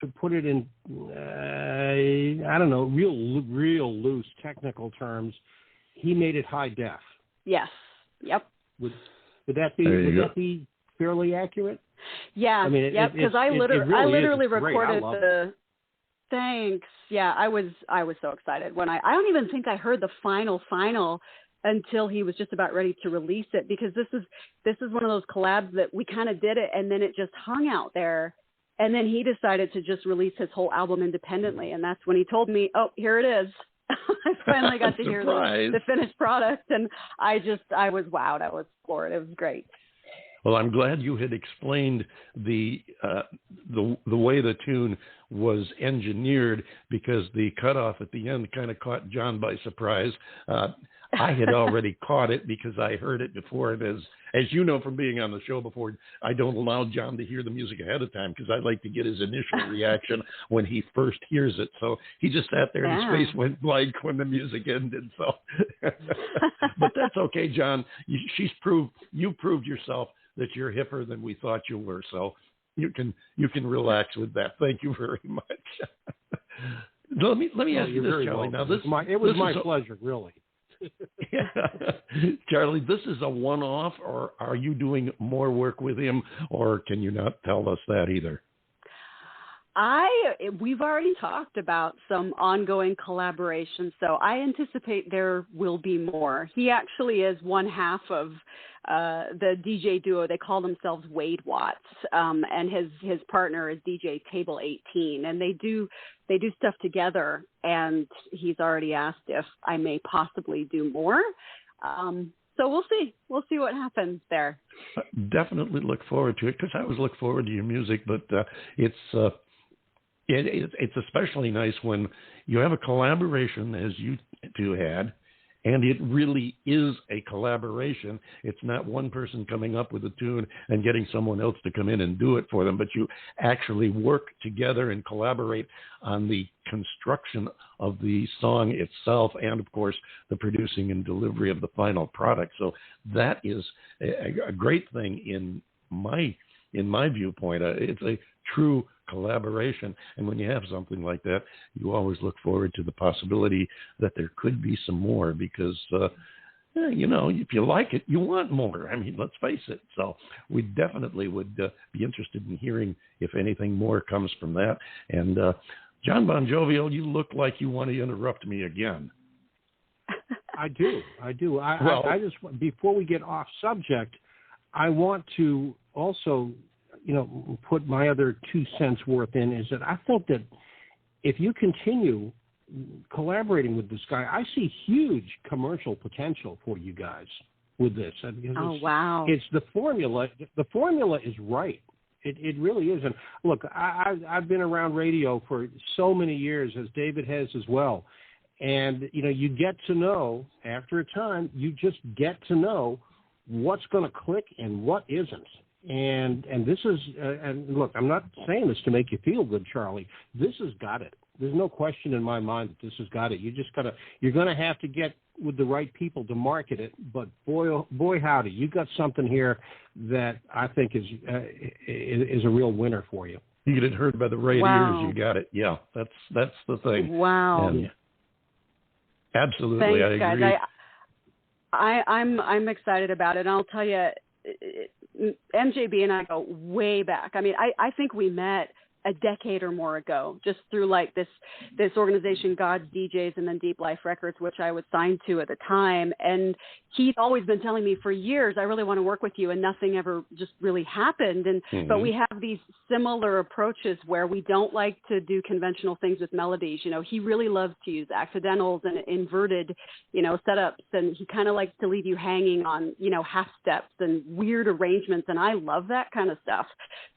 to put it in, I don't know, real loose technical terms, he made it high def. Yes. Yep. Would that be fairly accurate? Yeah. I mean, because I literally recorded the. Thanks. Yeah, I was so excited when I don't even think I heard the final until he was just about ready to release it, because this is one of those collabs that we kind of did it and then it just hung out there, and then he decided to just release his whole album independently, and that's when he told me, "Oh, here it is." I finally got to hear the finished product, and I was wowed. I was floored. It was great. Well, I'm glad you had explained the way the tune was engineered, because the cutoff at the end kind of caught John by surprise. I had already caught it because I heard it before, and as you know from being on the show before, I don't allow John to hear the music ahead of time because I like to get his initial reaction when he first hears it. So he just sat there and his face went blank when the music ended. So, but that's okay, John. You proved yourself that you're hipper than we thought you were. So you can relax with that. Thank you very much. Let me ask you this, Charly. Now it was my pleasure, really. Charly, this is a one-off, or are you doing more work with him, or can you not tell us that either? We've already talked about some ongoing collaboration, so I anticipate there will be more. He actually is one half of the DJ duo. They call themselves Wade Watts, and his partner is DJ Table 18, and they do stuff together. And he's already asked if I may possibly do more. So we'll see. We'll see what happens there. Definitely look forward to it, because I always look forward to your music, but it's especially nice when you have a collaboration, as you two had, and it really is a collaboration. It's not one person coming up with a tune and getting someone else to come in and do it for them, but you actually work together and collaborate on the construction of the song itself and, of course, the producing and delivery of the final product. So that is a great thing in my viewpoint. It's a true collaboration, and when you have something like that, you always look forward to the possibility that there could be some more, because if you like it, you want more. I mean, let's face it. So we definitely would be interested in hearing if anything more comes from that. And John Bon Jovial, you look like you want to interrupt me again. I do. I just, before we get off subject, I want to also put my other 2 cents worth in, is that I think that if you continue collaborating with this guy, I see huge commercial potential for you guys with this. Wow. It's the formula. The formula is right. It really is. And look, I've been around radio for so many years, as David has as well. And, you get to know, after a time, you just get to know what's going to click and what isn't. And this is, and look, I'm not saying this to make you feel good, Charly. This has got it. There's no question in my mind that this has got it. You're going to have to get with the right people to market it. But boy, howdy, you got something here that I think is a real winner for you. You get it heard by the right ears. You got it. Yeah, that's the thing. Wow. And absolutely, thanks, I agree. Guys. I'm excited about it, and I'll tell you, MJB and I go way back. I mean, I think we met a decade or more ago, just through like this organization, God's DJs, and then Deep Life Records, which I was signed to at the time. And he's always been telling me for years, I really want to work with you, and nothing ever just really happened. And but we have these similar approaches where we don't like to do conventional things with melodies. He really loves to use accidentals and inverted, setups, and he kind of likes to leave you hanging on, half steps and weird arrangements. And I love that kind of stuff.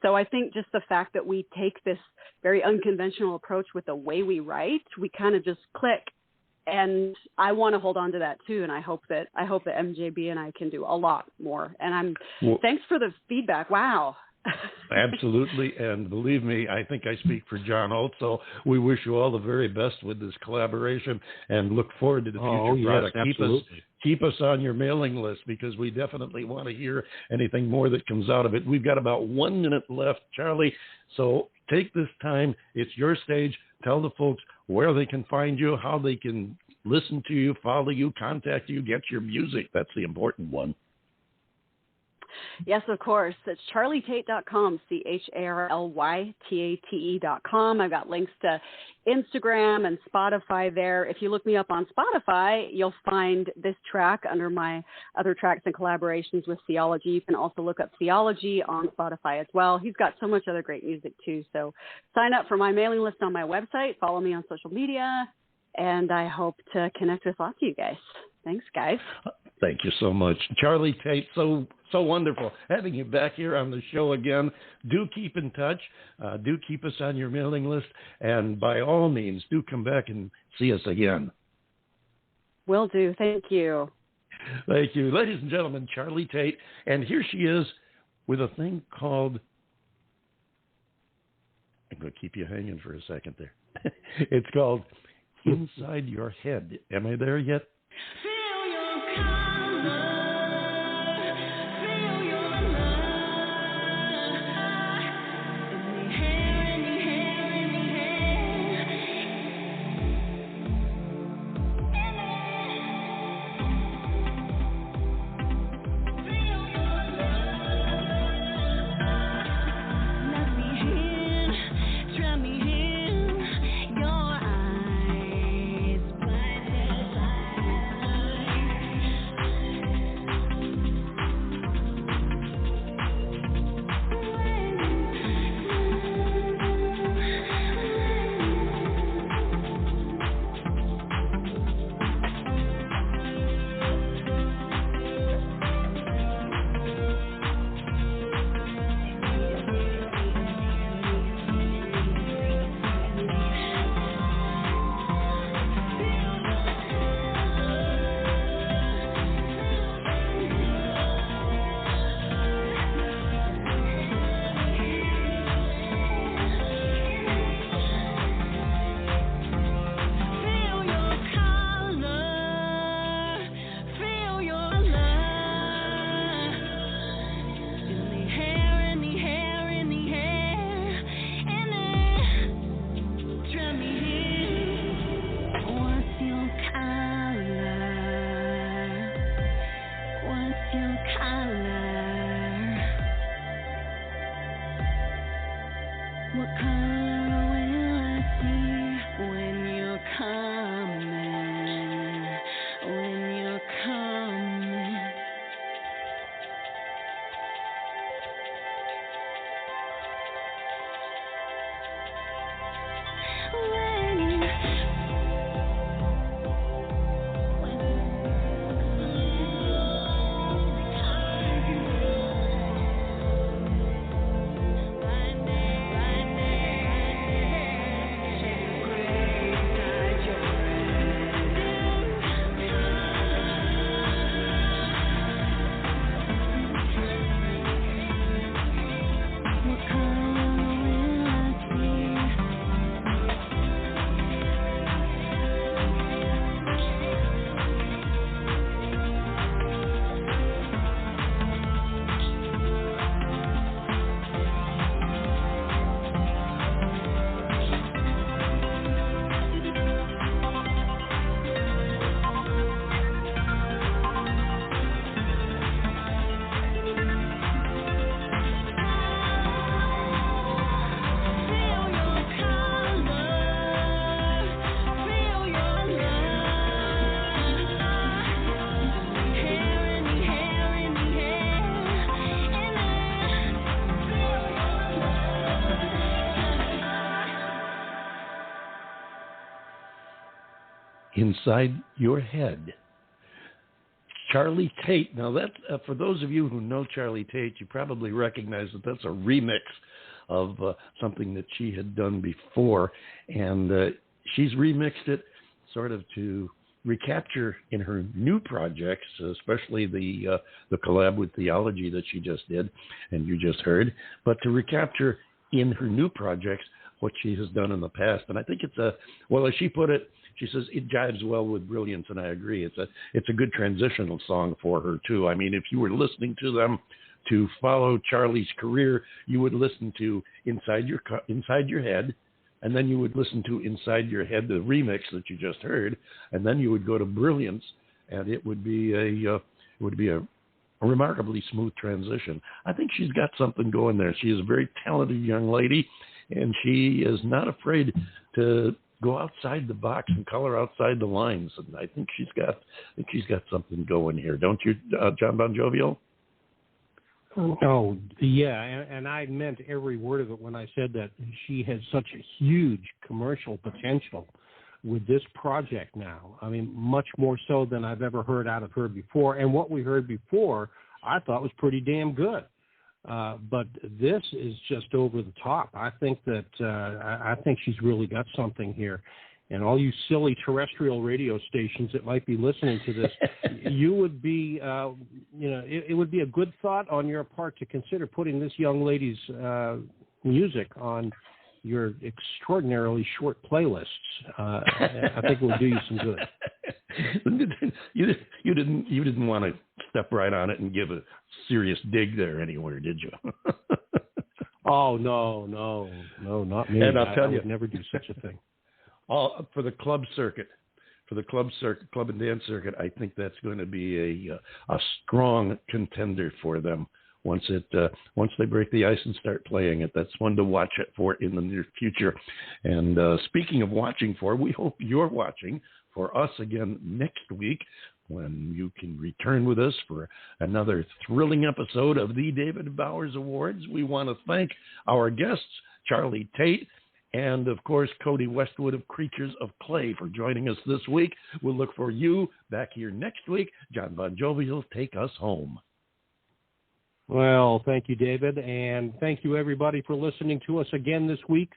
So I think just the fact that we take this very unconventional approach with the way we write, we kind of just click. And I want to hold on to that too. And I hope that MJB and I can do a lot more. And thanks for the feedback. Wow. Absolutely. And believe me, I think I speak for John also. We wish you all the very best with this collaboration and look forward to the future product. Keep us on your mailing list, because we definitely want to hear anything more that comes out of it. We've got about 1 minute left, Charly. So take this time. It's your stage. Tell the folks where they can find you, how they can listen to you, follow you, contact you, get your music. That's the important one. Yes, of course. It's charlytate.com, CharlyTate.com. I've got links to Instagram and Spotify there. If you look me up on Spotify, you'll find this track under my other tracks and collaborations with Theology. You can also look up Theology on Spotify as well. He's got so much other great music too. So sign up for my mailing list on my website. Follow me on social media. And I hope to connect with lots of you guys. Thanks, guys. Thank you so much. Charly Tate, so wonderful having you back here on the show again. Do keep in touch. Do keep us on your mailing list. And by all means, do come back and see us again. Will do. Thank you. Thank you. Ladies and gentlemen, Charly Tate. And here she is with a thing called... I'm going to keep you hanging for a second there. It's called Inside Your Head. Am I there yet? Feel your color, feel your love, in the hair, in the hair, in the hair, feel your love, let me in, try me in, your eyes blinded by what color will I see when you're coming? When you're coming? Inside Your Head. Charly Tate. Now, that for those of you who know Charly Tate, you probably recognize that that's a remix of something that she had done before. And she's remixed it sort of to recapture in her new projects, especially the collab with Theology that she just did and you just heard, but to recapture in her new projects what she has done in the past. And I think it's well, as she put it, she says it jives well with Brilliance, and I agree. It's a good transitional song for her too. I mean, if you were listening to them to follow Charly's career, you would listen to Inside Your Head, and then you would listen to Inside Your Head, the remix that you just heard, and then you would go to Brilliance, and it would be a remarkably smooth transition. I think she's got something going there. She is a very talented young lady, and she is not afraid to go outside the box and color outside the lines. And I think she's got something going here, don't you, John Bon Jovial? Oh, yeah, and I meant every word of it when I said that she has such a huge commercial potential with this project now. I mean, much more so than I've ever heard out of her before. And what we heard before, I thought was pretty damn good. But this is just over the top. I think she's really got something here. And all you silly terrestrial radio stations that might be listening to this, you would be, it would be a good thought on your part to consider putting this young lady's music on your extraordinarily short playlists. I think it will do you some good. You didn't want to step right on it and give a serious dig there anywhere, did you? Oh no, not me. And I'll tell you, I would never do such a thing. For the club and dance circuit, I think that's going to be a strong contender for them once they break the ice and start playing it. That's one to watch it for in the near future. And speaking of watching for, we hope you're watching for us again next week when you can return with us for another thrilling episode of the David Bowers Awards. We want to thank our guests, Charly Tate, and, of course, Codie Westwood of Creatures of Clay for joining us this week. We'll look for you back here next week. John Bon Jovi will take us home. Well, thank you, David, and thank you, everybody, for listening to us again this week.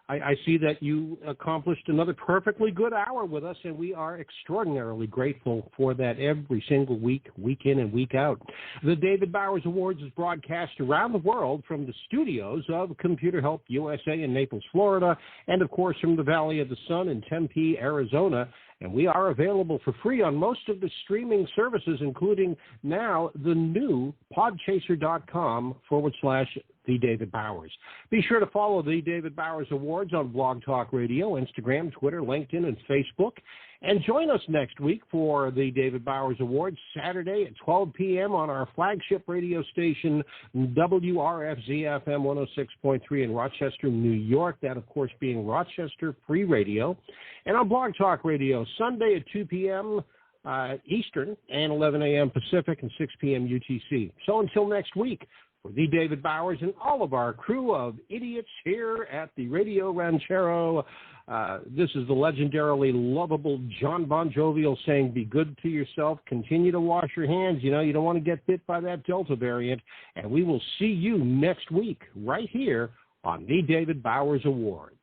I see that you accomplished another perfectly good hour with us, and we are extraordinarily grateful for that every single week, week in and week out. The David Bowers Awards is broadcast around the world from the studios of Computer Help USA in Naples, Florida, and, of course, from the Valley of the Sun in Tempe, Arizona. And we are available for free on most of the streaming services, including now the new podchaser.com/The David Bowers. Be sure to follow the David Bowers Awards on Blog Talk Radio, Instagram, Twitter, LinkedIn, and Facebook. And join us next week for the David Bowers Awards, Saturday at 12 p.m. on our flagship radio station, WRFZ-FM 106.3 in Rochester, New York. That, of course, being Rochester Free Radio. And on Blog Talk Radio, Sunday at 2 p.m. Eastern and 11 a.m. Pacific and 6 p.m. UTC. So until next week, for the David Bowers and all of our crew of idiots here at the Radio Ranchero, this is the legendarily lovable John Bon Jovial saying, be good to yourself, continue to wash your hands. You know, you don't want to get bit by that Delta variant. And we will see you next week right here on the David Bowers Awards.